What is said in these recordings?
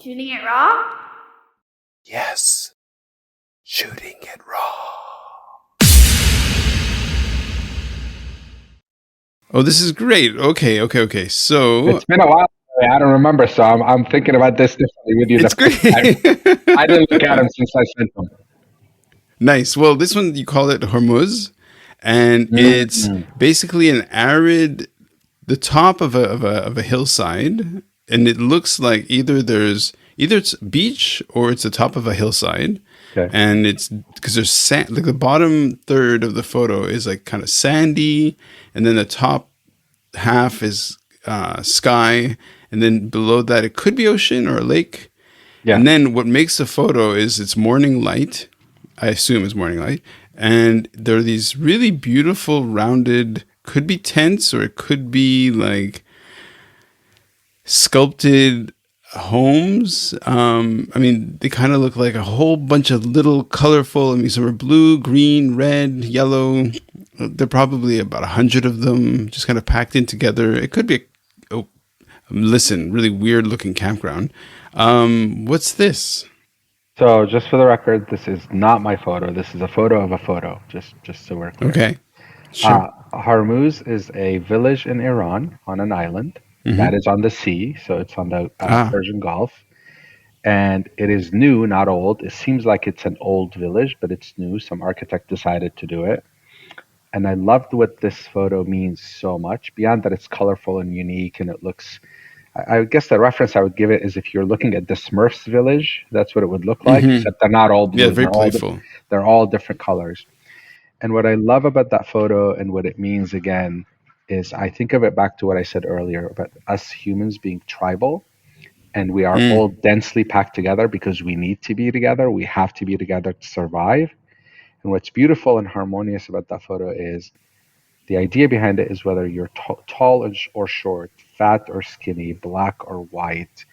Shooting it raw? Yes. Shooting it raw. Oh, this is great. Okay. So It's been a while. I don't remember, so I'm thinking about this differently with you. it's great. I didn't look at them since I sent them. Nice. Well, this one you call it Hormuz, and it's basically an arid, the top of a hillside, and it looks like either it's beach or it's the top of a hillside. Okay. And it's because there's sand, like the bottom third of the photo is like kind of sandy, and then the top half is sky, and then below that it could be ocean or a lake. Yeah. And then what makes the photo is it's morning light. I assume it's morning light, and there are these really beautiful rounded, could be tents or it could be like sculpted homes. I mean, they kind of look like a whole bunch of little colorful. I mean, some are blue, green, red, yellow. There are probably about 100 of them, just kind of packed in together. It could be really weird looking campground. What's this? So, just for the record, this is not my photo. This is a photo of a photo. Just so we're clear. Okay, sure. Hormuz is a village in Iran on an island that is on the sea, so it's on the Persian Gulf, and it is new, not old. It seems like it's an old village, but it's new. Some architect decided to do it, and I loved what this photo means so much. Beyond that, it's colorful and unique, and it looks. I guess the reference I would give it is if you're looking at the Smurfs village, that's what it would look like, except they're not all blue. Yeah, very playful. They're all different colors. And what I love about that photo and what it means again is I think of it back to what I said earlier about us humans being tribal, and we are all densely packed together because we need to be together. We have to be together to survive. And what's beautiful and harmonious about that photo is the idea behind it is whether you're tall or short, fat or skinny, black or white,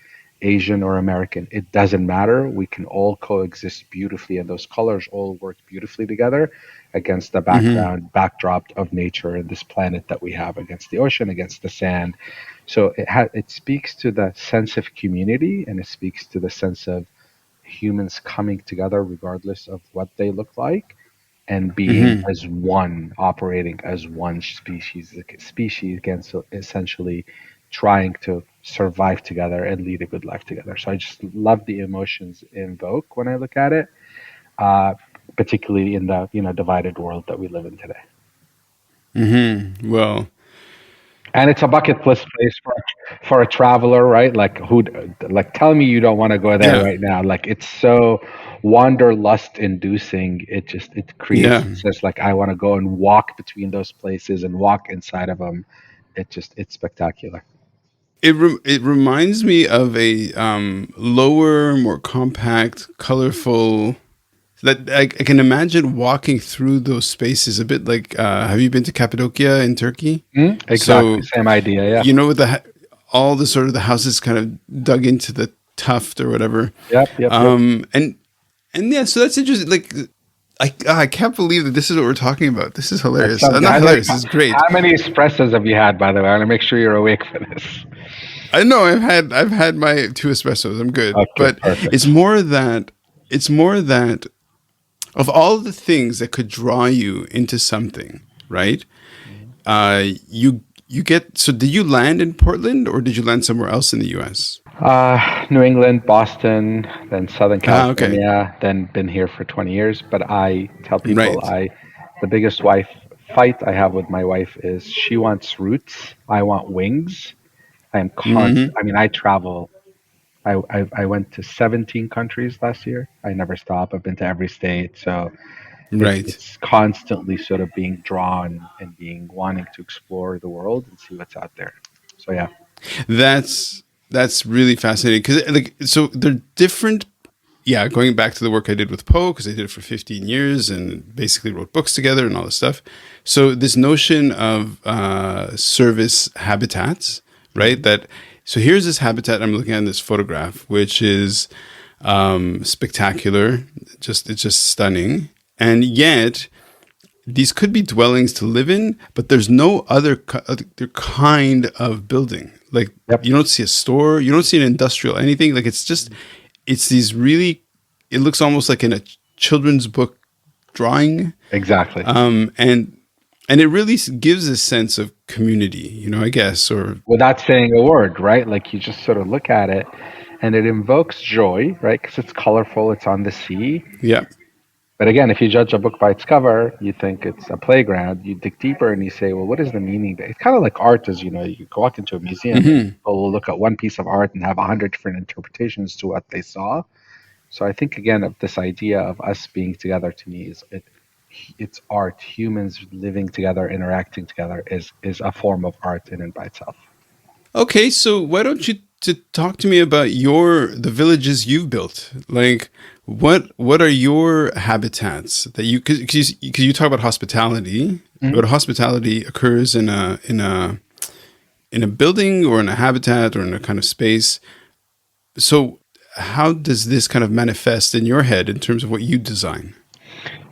Asian or American, it doesn't matter. We can all coexist beautifully, and those colors all work beautifully together against the backdrop of nature and this planet that we have, against the ocean, against the sand. So it speaks to the sense of community, and it speaks to the sense of humans coming together regardless of what they look like, and being as one, operating as one species again, so essentially trying to survive together and lead a good life together. So I just love the emotions invoke when I look at it, particularly in the divided world that we live in today. Well, and it's a bucket list place for a traveler, right? Like tell me you don't want to go there right now. Like it's so wanderlust inducing. It creates just like I want to go and walk between those places and walk inside of them. It's spectacular. It reminds me of a lower, more compact, colorful. That I can imagine walking through those spaces a bit like. Have you been to Cappadocia in Turkey? Exactly, so, same idea. Yeah. You know, with all the sort of the houses kind of dug into the tuft or whatever. Yep. And yeah, so that's interesting. Like, I can't believe that this is what we're talking about. This is hilarious. Not hilarious. This is great. How many espressos have you had, by the way? I want to make sure you're awake for this. I know I've had my 2 espressos. I'm good. Okay, but perfect. It's more that of all the things that could draw you into something, right? You get. So did you land in Portland or did you land somewhere else in the U.S.? New England, Boston, then Southern California, okay. Then been here for 20 years. But I tell people the biggest fight I have with my wife is she wants roots, I want wings. I am constant. I mean, I travel. I went to 17 countries last year. I never stop. I've been to every state. So it's constantly sort of being drawn and wanting to explore the world and see what's out there. So yeah. That's really fascinating because so they're different. Yeah, going back to the work I did with Poe, because I did it for 15 years and basically wrote books together and all this stuff. So this notion of service habitats, right? So here's this habitat I'm looking at in this photograph, which is spectacular. It's just stunning. And yet these could be dwellings to live in, but there's no other kind of building. Like Yep. you don't see a store, you don't see an industrial anything. Like it's these really. It looks almost like in a children's book drawing, Exactly. and it really gives a sense of community. I guess, or Without saying a word, right? Like you just sort of look at it and it invokes joy, right? Because it's colorful, it's on the sea. yeah. But again, if you judge a book by its cover, you think it's a playground. You dig deeper and you say, well, what is the meaning? It's kind of like art, as you know, you walk into a museum and Hmm. people will look at one piece of art and have 100 different interpretations to what they saw. So I think again of this idea of us being together to me is it's art. Humans living together, interacting together is a form of art in and by itself. Okay, so why don't you to talk to me about the villages you've built? Like, what are your habitats that you because you talk about hospitality, Mhm. but hospitality occurs in a building or in a habitat or in a kind of space. So, how does this kind of manifest in your head in terms of what you design?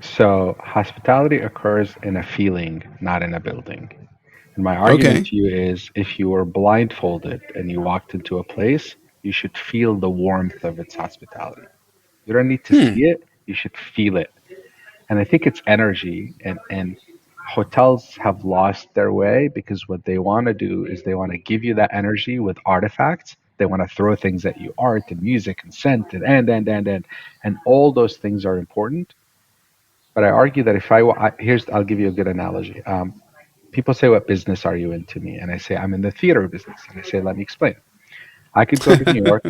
So hospitality occurs in a feeling, not in a building. And my argument Okay. to you is if you were blindfolded and you walked into a place, you should feel the warmth of its hospitality. You don't need to see Hmm. it, you should feel it. And I think it's energy and hotels have lost their way because what they want to do is they want to give you that energy with artifacts. They want to throw things at you, art and music and scent and all those things are important. But I argue that if I'll give you a good analogy. People say, "What business are you in?" to me, and I say, "I'm in the theater business." And I say, "Let me explain. I could go to New York,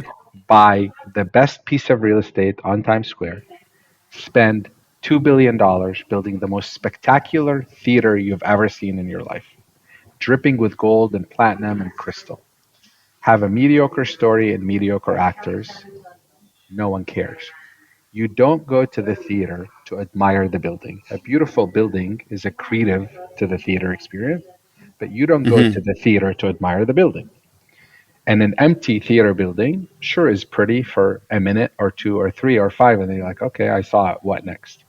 buy the best piece of real estate on Times Square, spend $2 billion building the most spectacular theater you've ever seen in your life, dripping with gold and platinum and crystal. Have a mediocre story and mediocre actors. No one cares. You don't go to the theater to admire the building. A beautiful building is accretive to the theater experience, but you don't go to Hmm. the theater to admire the building. And an empty theater building, sure, is pretty for a minute or two or three or five, and then you're like, okay, I saw it. What next?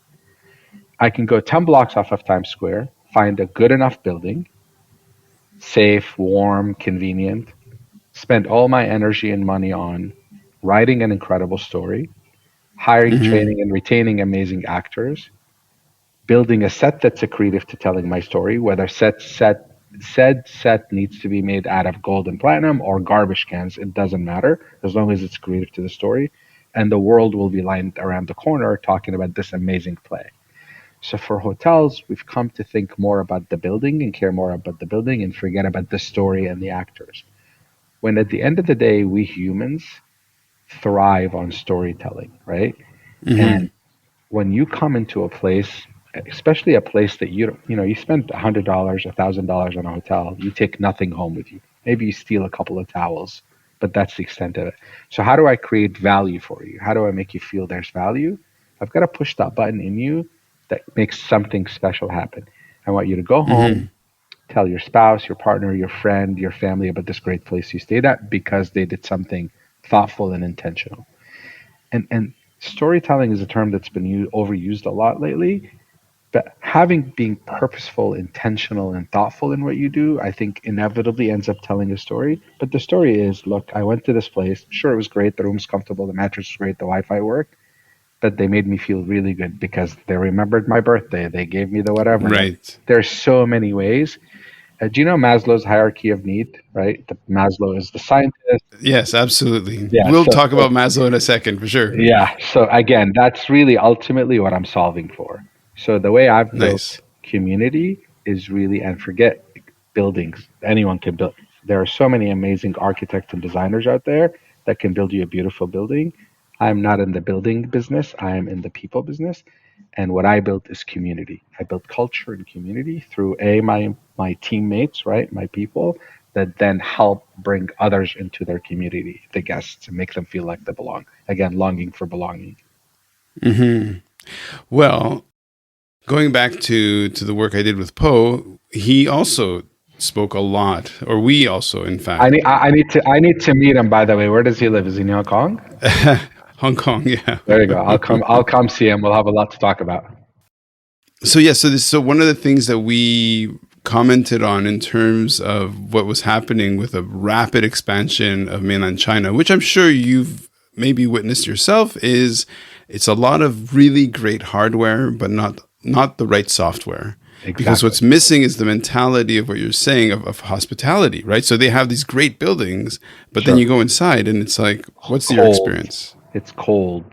I can go 10 blocks off of Times Square, find a good enough building, safe, warm, convenient, spend all my energy and money on writing an incredible story, hiring, Hmm. training, and retaining amazing actors, building a set that's accretive to telling my story, whether said set needs to be made out of gold and platinum or garbage cans, it doesn't matter as long as it's accretive to the story. And the world will be lined around the corner talking about this amazing play. So for hotels, we've come to think more about the building and care more about the building and forget about the story and the actors. When at the end of the day, we humans thrive on storytelling, right? And Hmm. when you come into a place, especially a place that you spend $100, $1,000 on a hotel, you take nothing home with you. Maybe you steal a couple of towels, but that's the extent of it. So how do I create value for you? How do I make you feel there's value? I've got to push that button in you that makes something special happen. I want you to go home, Hmm. tell your spouse, your partner, your friend, your family about this great place you stayed at because they did something thoughtful and intentional. And storytelling is a term that's been overused a lot lately, but having being purposeful, intentional, and thoughtful in what you do, I think inevitably ends up telling a story. But the story is, look, I went to this place. Sure, it was great. The room's comfortable. The mattress was great. The Wi-Fi worked. But they made me feel really good because they remembered my birthday. They gave me the whatever. Like, Right. there's so many ways. Do you know Maslow's hierarchy of need? Right. Maslow is the scientist. Yes, absolutely. Yeah. We'll So, talk so about Maslow in a second for sure. yeah. So again, that's really ultimately what I'm solving for. So the way I've built Nice. community is really, and forget buildings. Anyone can build. There are so many amazing architects and designers out there that can build you a beautiful building. I'm not in the building business. I am in the people business. And what I built is community. I built culture and community through my teammates, right? My people that then help bring others into their community, the guests, and make them feel like they belong. Again, longing for belonging. Hmm. Well, going back to the work I did with Poe, he also spoke a lot, or we also, in fact, I need to meet him. By the way, where does he live? Is he in Hong Kong? Hong Kong, yeah. There you go. I'll come see him. We'll have a lot to talk about. So yeah, so one of the things that we commented on in terms of what was happening with a rapid expansion of mainland China, which I'm sure you've maybe witnessed yourself, is it's a lot of really great hardware, but not the right software. Because Exactly. what's missing is the mentality of what you're saying of hospitality, right? So they have these great buildings, but then Sure. you go inside and it's like, what's your Cold. experience? It's cold.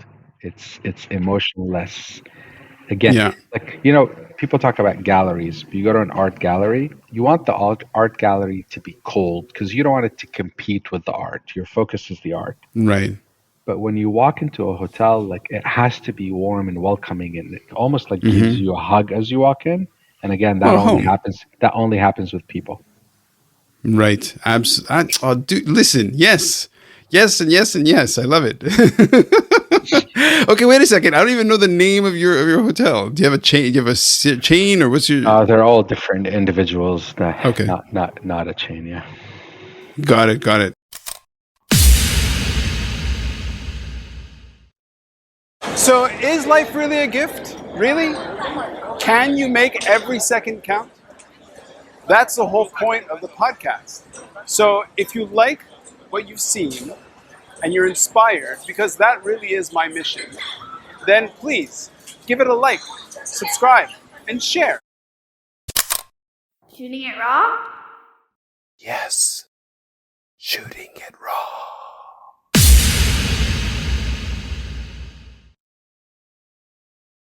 It's emotionless. Again, Yeah, like people talk about galleries. You go to an art gallery, you want the art gallery to be cold because you don't want it to compete with the art. Your focus is the art. right. But when you walk into a hotel, like it has to be warm and welcoming, and it almost like gives Hmm. you a hug as you walk in. And again, Well, home. that only happens with people. Right. Oh, dude, listen. Yes. Yes and yes and yes. I love it. Okay, wait a second. I don't even know the name of your hotel. Do you have a chain? Do you have a chain or what's your? They're all different individuals, Okay, not a chain. Yeah. got it. Got it. So, is life really a gift? Really? Can you make every second count? That's the whole point of the podcast. So, if you like what you've seen and you're inspired, because that really is my mission, then please give it a like, subscribe, and share. Shooting it raw? Yes, shooting it raw.